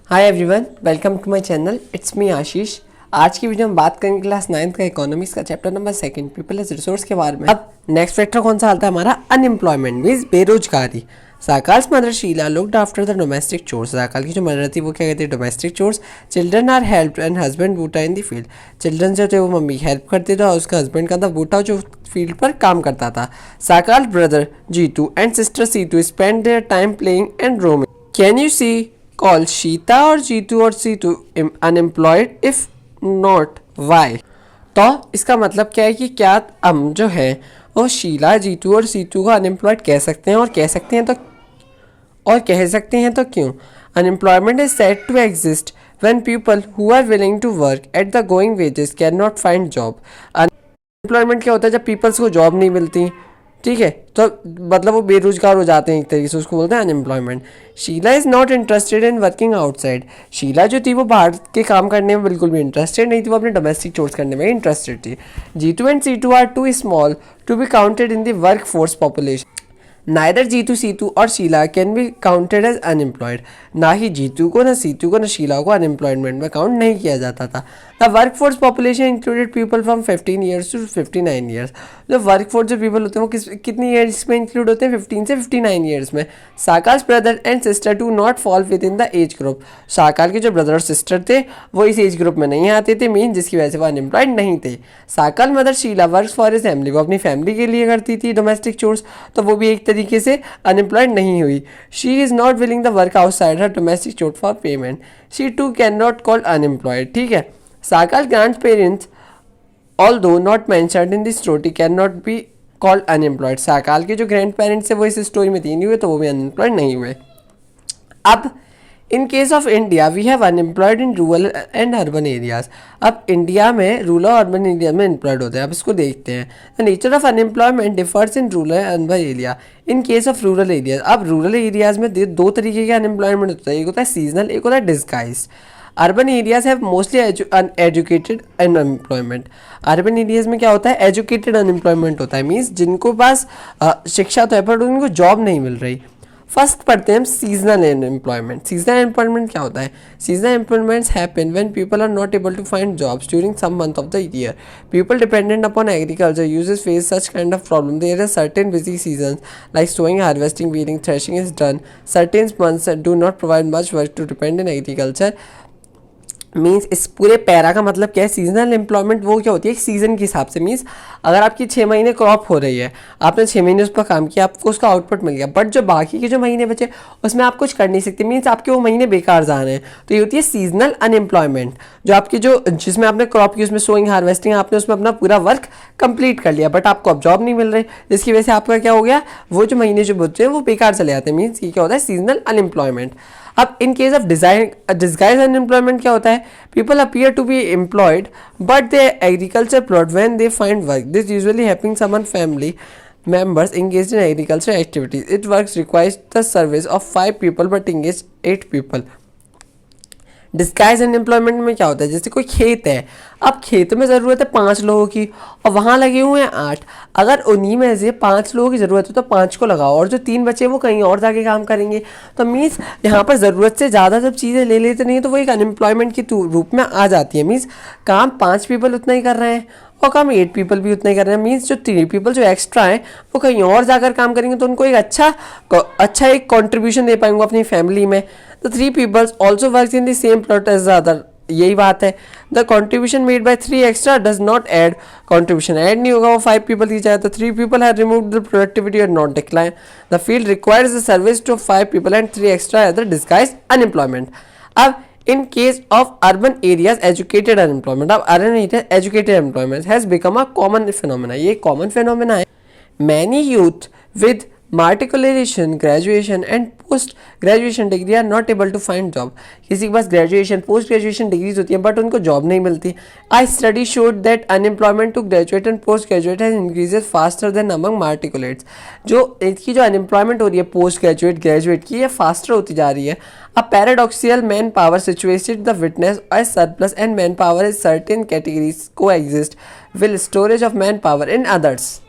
Hi everyone, welcome to my channel. It's me Ashish. आज की video में बात करेंगे क्लास 9th का इकोनॉमिक्स का chapter number 2 people as resource के बारे में। अब नेक्स्ट फैक्टर कौन सा आता है हमारा? अनएम्प्लॉयमेंट मीन्स बेरोजगारी। Sakal's mother Sheela looked after the domestic chores. Sakal की जो मदर थी वो क्या कहती है? Domestic chores. Children are help and husband Buta in the field. Children जो थे वो मम्मी हेल्प करते थे और उसका हस्बैंड का था बूटा जो फील्ड पर काम करता था। Sakal brother Jeetu and sister Seetu spend their time playing and roaming. Can you see call Sheeta or Jitu or Situ unemployed? If not, why? तो इसका मतलब क्या है कि क्या हम जो है वो शीला, जीतू और सीतू को अनएम्प्लॉयड कह सकते हैं, और कह सकते हैं तो क्यों? Unemployment is said to exist when people who are willing to work at the going wages can not find job. Unemployment क्या होता है? जब पीपल्स को जॉब नहीं मिलती, ठीक है, तो मतलब वो बेरोजगार हो जाते हैं, एक तरीके से उसको बोलते हैं unemployment. Sheela is not interested in working outside. Sheela जो थी वो बाहर के काम करने में बिल्कुल भी इंटरेस्टेड नहीं थी, वो अपने डोमेस्टिक चोर्स करने में इंटरेस्टेड थी। Jeetu and Seetu are too small to be counted in the work force population. Neither Jeetu, Seetu और Sheela can be counted as unemployed. ना ही जीतू को, ना सीतू को, ना शीला को अनएम्प्लॉयमेंट में काउंट नहीं किया जाता था। The work force population included people from 15 years to 59 years. जो वर्क फोर्स जो पीपल होते हैं वो कितनी ईयर्स में इंक्लूड होते हैं? 15 से 59 ईयर्स में। Sakal's brother and sister too not fall within the age group. Sakal के जो ब्रदर और सिस्टर थे वो इस एज ग्रुप में नहीं आते थे, मीन जिसकी वजह से वो अनएम्प्लॉयड नहीं थे। Sakal mother Sheela work for his family, वो अपनी फैमिली के लिए करती थी डोमेस्टिक चोर्स, तो वो भी एक तरीके से अनएम्प्लॉयड नहीं हुई। She is not willing the work outside her domestic chore for payment. She too can not call unemployed. ठीक है, Sakal grandparents although not mentioned in this story can not be called unemployed. Sakal के जो grand parents है वो इस story में नहीं हुए, तो वो भी अनएम्प्लॉयड नहीं हुए। अब in case of India we have unemployed in rural and urban areas. अब इंडिया में रूरल और अर्बन एरिया में एम्प्लॉयड होते हैं। अब इसको देखते हैं। The nature of unemployment differs in rural and urban area. In case of rural areas, अब रूरल एरियाज में दो तरीके के अनएम्प्लॉयमेंट होता है, एक होता है सीजनल, एक होता है disguise. Urban areas have mostly educated unemployment. Urban areas में क्या होता है? एजुकेटेड अनएम्प्लॉयमेंट होता है, मीन्स जिनको पास शिक्षा तो है पर उनको जॉब नहीं मिल रही। फर्स्ट पढ़ते हैं हम सीजनल एम्प्लॉयमेंट। सीजनल एम्प्लॉयमेंट क्या होता है? Seasonal employments happen when people are not able to find jobs during some month of the year. People dependent upon agriculture uses face such kind of problem. There are certain busy seasons like sowing, harvesting, weeding, threshing is done. Certain months do not provide much work to depend in agriculture. Means इस पूरे para का मतलब क्या है? Seasonal employment वो क्या होती है? एक सीजन के हिसाब से। मीन्स अगर आपकी 6 महीने क्रॉप हो रही है, आपने 6 महीने उस पर काम किया, आपको उसका आउटपुट मिल गया, बट जो बाकी के जो महीने बचे उसमें आप कुछ कर नहीं सकते, मीन्स आपके वो महीने बेकार जा रहे हैं, तो ये होती है सीजनल अनएम्प्लॉयमेंट। जो आपकी जो जिसमें आपने क्रॉप की, उसमें सोइंग, हार्वेस्टिंग, आपने उसमें अपना पूरा वर्क कंप्लीट कर लिया, बट आपको अब जॉब नहीं मिल रही, जिसकी वजह से आपका क्या हो गया? वो जो महीने जो बचे हैं वो बेकार चले जाते हैं। मीन्स ये क्या होता है? Seasonal unemployment. अब in case of disguise unemployment क्या होता है? People appear to be employed but they agriculture plot when they find work. This usually happening समन family members engaged in agricultural activities. It works requires the service of 5 people but engage 8 people. Disguise unemployment में क्या होता है? जैसे कोई खेत है, अब खेत में ज़रूरत है 5 लोगों की और वहाँ लगे हुए हैं 8। अगर उन्हीं में से 5 लोगों की ज़रूरत है तो 5 को लगाओ, और जो 3 बचे वो कहीं और जाके काम करेंगे। तो मीन्स यहाँ पर ज़रूरत से ज़्यादा जब चीज़ें ले लेते नहीं है तो वो एक अनएम्प्लॉयमेंट के रूप में आ जाती है। मीन्स काम 5 पीपल उतना ही कर रहे हैं और काम 8 पीपल भी उतना ही कर रहे हैं। मीन्स जो 3 पीपल जो एक्स्ट्रा हैं वो कहीं और जाकर काम करेंगे तो उनको एक अच्छा एक कॉन्ट्रीब्यूशन दे पाएंगे अपनी फैमिली में। The 3 peoples also work in the same plot as the other. यही बात है। The contribution made by 3 extra does not add. Contribution add नहीं होगा, वो 5 पीपल दी जाए तो 3 people have removed the productivity और not decline. The field requires the service to 5 people and 3 extra as the disguise unemployment. अब in case of urban areas educated unemployment, अब urban areas educated employment has become a common phenomena। ये common phenomena है। many youth with matriculation, graduation and post graduation degree are not able to find job। किसी के पास graduation, post graduation degrees होती हैं but उनको job नहीं मिलती। I study showed that unemployment to graduate and post graduate has increases faster than among matriculates. जो इसकी जो अनएम्प्लॉयमेंट हो रही है पोस्ट ग्रेजुएट, ग्रेजुएट की, ये फास्टर होती जा रही है। A paradoxical manpower situated the witness as surplus and manpower in certain categories coexist with storage of manpower in others.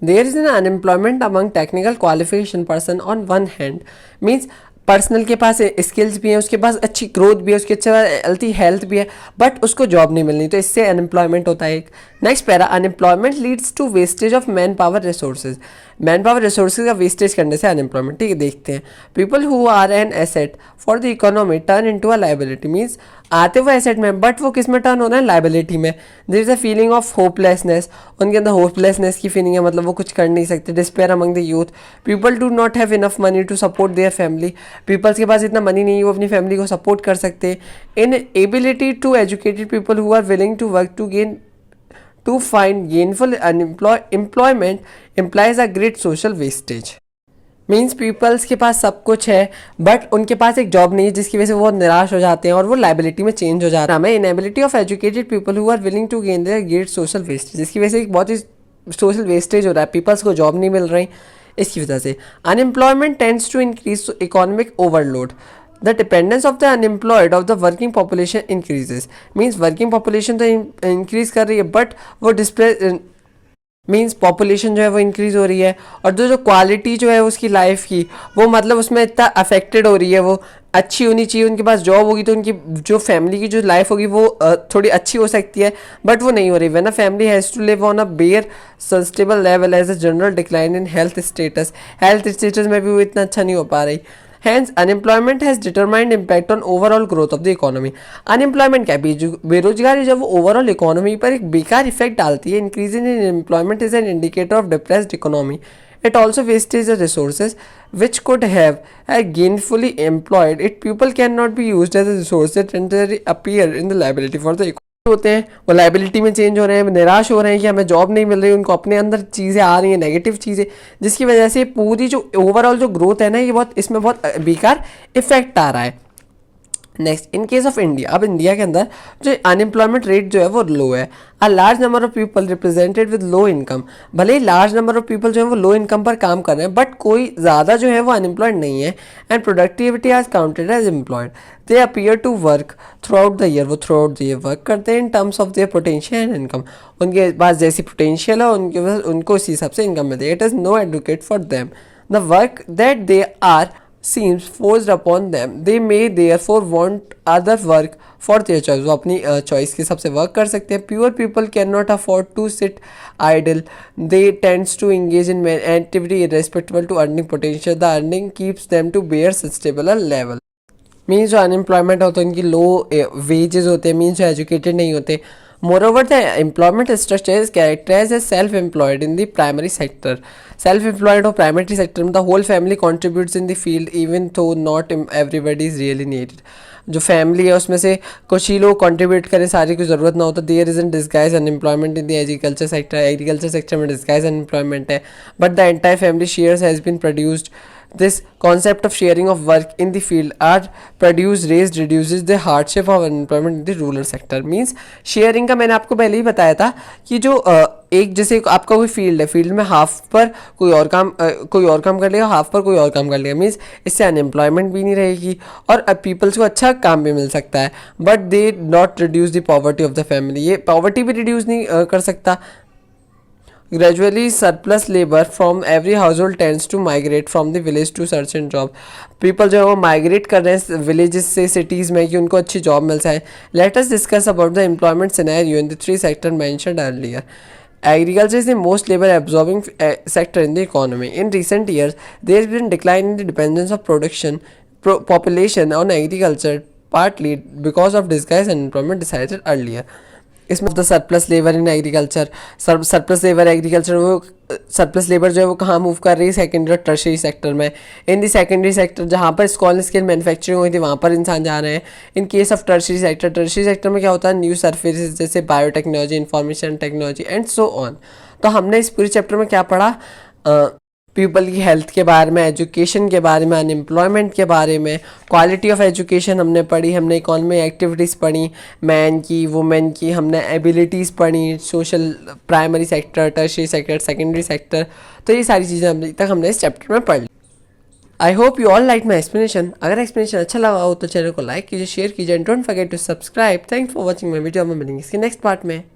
There is an unemployment among technical qualification person on one hand, means personal के पास skills भी हैं, उसके पास अच्छी growth भी है, उसके अच्छा healthy health भी है, बट उसको जॉब नहीं मिलनी, तो इससे अनएम्प्लॉयमेंट होता है एक। Next para, unemployment leads to wastage of man power resources. Man power resources का वेस्टेज करने से अनएम्प्लॉयमेंट। ठीक है, देखते हैं। People who are an asset for the economy turn into a liability. Means आते वो एसेट में, बट वो किस में टर्न हो रहा है, लाइबिलिटी में। There is a feeling of hopelessness, उनके अंदर होपलेसनेस की फीलिंग है, मतलब वो कुछ कर नहीं सकते। Despair among the youth. People do not have enough money to support their family. Peoples के पास इतना मनी नहीं है वो अपनी फैमिली को सपोर्ट कर सकते। Inability to educated people who are willing to work to gain to find gainful employment implies a great social wastage. Means peoples के पास सब कुछ है बट उनके पास एक जॉब नहीं है, जिसकी वजह से वो निराश हो जाते हैं और वो लाइबिलिटी में चेंज हो जाता है। हमें inability of educated people who are willing to gain their great social wastage, जिसकी वजह से एक बहुत ही सोशल वेस्टेज हो रहा है, पीपल्स को जॉब नहीं मिल रही इसकी वजह से। Unemployment tends to increase economic overload. The dependence of the unemployed of the working population increases. Means working population तो increase कर रही है बट वो डिस्प्ले मीन्स पॉपुलेशन जो है वो इंक्रीज हो रही है, और जो क्वालिटी जो है उसकी लाइफ की वो मतलब उसमें इतना अफेक्टेड हो रही है। वो अच्छी होनी चाहिए, उनके पास जॉब होगी तो उनकी जो फैमिली की जो लाइफ होगी वो थोड़ी अच्छी हो सकती है, बट वो नहीं हो रही। When a family has to live on a bare sustainable level as a general decline in health status में भी वो इतना अच्छा नहीं हो पा रही। Hence, unemployment has determined impact on overall growth of the economy. Unemployment क्या है, बेरोजगारी जब वो ओवरऑल इकोनॉमी पर एक बेकार इफेक्ट डालती है। Increasing in employment is an indicator of depressed economy. It also wastes the resources which could have gainfully employed. It people cannot be used as a resource that temporarily appear in the liability for the economy. होते हैं वो liability में change हो रहे हैं, निराश हो रहे हैं कि हमें जॉब नहीं मिल रही, उनको अपने अंदर चीज़ें आ रही हैं, नेगेटिव चीज़ें, जिसकी वजह से पूरी जो ओवरऑल जो ग्रोथ है ना, ये बहुत इसमें बहुत बेकार इफेक्ट आ रहा है। Next, in case of India, अब इंडिया के अंदर जो अनएम्प्लॉयमेंट रेट जो है वो लो है। A large number of people represented with low income. भले ही लार्ज नंबर ऑफ पीपल जो है वो लो इनकम पर काम कर रहे हैं, बट कोई ज़्यादा जो है वो अनएम्प्लॉयड नहीं है। एंड प्रोडक्टिविटी आज counted as employed. They appear to work throughout the year, वो throughout the year work करते हैं in terms of their potential and income. उनके पास जैसी पोटेंशियल है उनको उसी हिसाब से इनकम मिलती है। It is no advocate for them the work that they are seems forced upon them. They may therefore want other work for their choice. वो अपनी चॉइस के हिसाब से वर्क कर सकते हैं। Pure people cannot afford to sit idle. They tends to engage in activity irrespective to earning potential. The earning keeps them to bear sustainable level. Means जो unemployment होता है उनकी लो वेजेस होते हैं, मीन्स जो एजुकेटेड नहीं होते। Moreover, the employment structure is characterized as self-employed in the primary sector. Self-employed or primary sector में the whole family contributes in the field even though not everybody is really needed. जो family है उसमें से कुछ ही लोग contribute करें, सारी की ज़रूरत ना हो, तो there is in disguise unemployment in the agriculture sector. Agriculture sector में डिस्गाइज अनएम्प्लॉयमेंट है, but the entire family shares has been produced. This concept of sharing of work in the field are produced raised reduces the hardship of unemployment in the rural sector. Means sharing का मैंने आपको पहले ही बताया था कि जो एक जैसे आपका कोई फील्ड है, फील्ड में हाफ पर कोई और काम कर लेगा, हाफ पर कोई और काम कर लेगा। मीन्स इससे अनएम्प्लॉयमेंट भी नहीं रहेगी और पीपल्स को अच्छा काम भी मिल सकता है, but they not reduce the poverty of the family. ये पॉवर्टी भी रिड्यूस नहीं कर सकता। Gradually, surplus labor from every household tends to migrate from the village to search and job. People जो है वो migrate कर रहे हैं villages से cities में कि उनको अच्छी job मिल जाए. Let us discuss about the employment scenario in the three sectors mentioned earlier. Agriculture is the most labor absorbing sector in the economy. In recent years, there has been decline in the dependence of population on agriculture, partly because of disguised unemployment decided earlier. इसमें the surplus labour in agriculture, surplus labour agriculture, वो surplus labour जो है वो कहाँ move कर रही है, secondary और टर्शरी सेक्टर में। इन दी सेकेंडरी सेक्टर जहाँ पर स्मॉल स्केल मैन्युफैक्चरिंग हुई थी वहाँ पर इंसान जा रहे हैं। इन केस ऑफ टर्शरी सेक्टर में क्या होता है, न्यू सर्विसेज जैसे biotechnology, information technology and so on. तो हमने इस पूरे चैप्टर में क्या पढ़ा, पीपल की हेल्थ के बारे में, एजुकेशन के बारे में, अनएम्प्लॉयमेंट के बारे में, क्वालिटी ऑफ एजुकेशन हमने पढ़ी, हमने इकोनॉमी एक्टिविटीज़ पढ़ी, मैन की वुमेन की, हमने एबिलिटीज़ पढ़ी, social primary sector, tertiary sector, secondary sector. तो ये सारी चीज़ें अभी तक हमने इस चैप्टर में पढ़ ली। I hope you all like my explanation. अगर एक्सप्लेनेशन अच्छा लगा हो तो चैनल को लाइक कीजिए, शेयर कीजिए and don't forget to subscribe. Thanks for watching my video. में मिलेंगे इसके नेक्स्ट पार्ट में।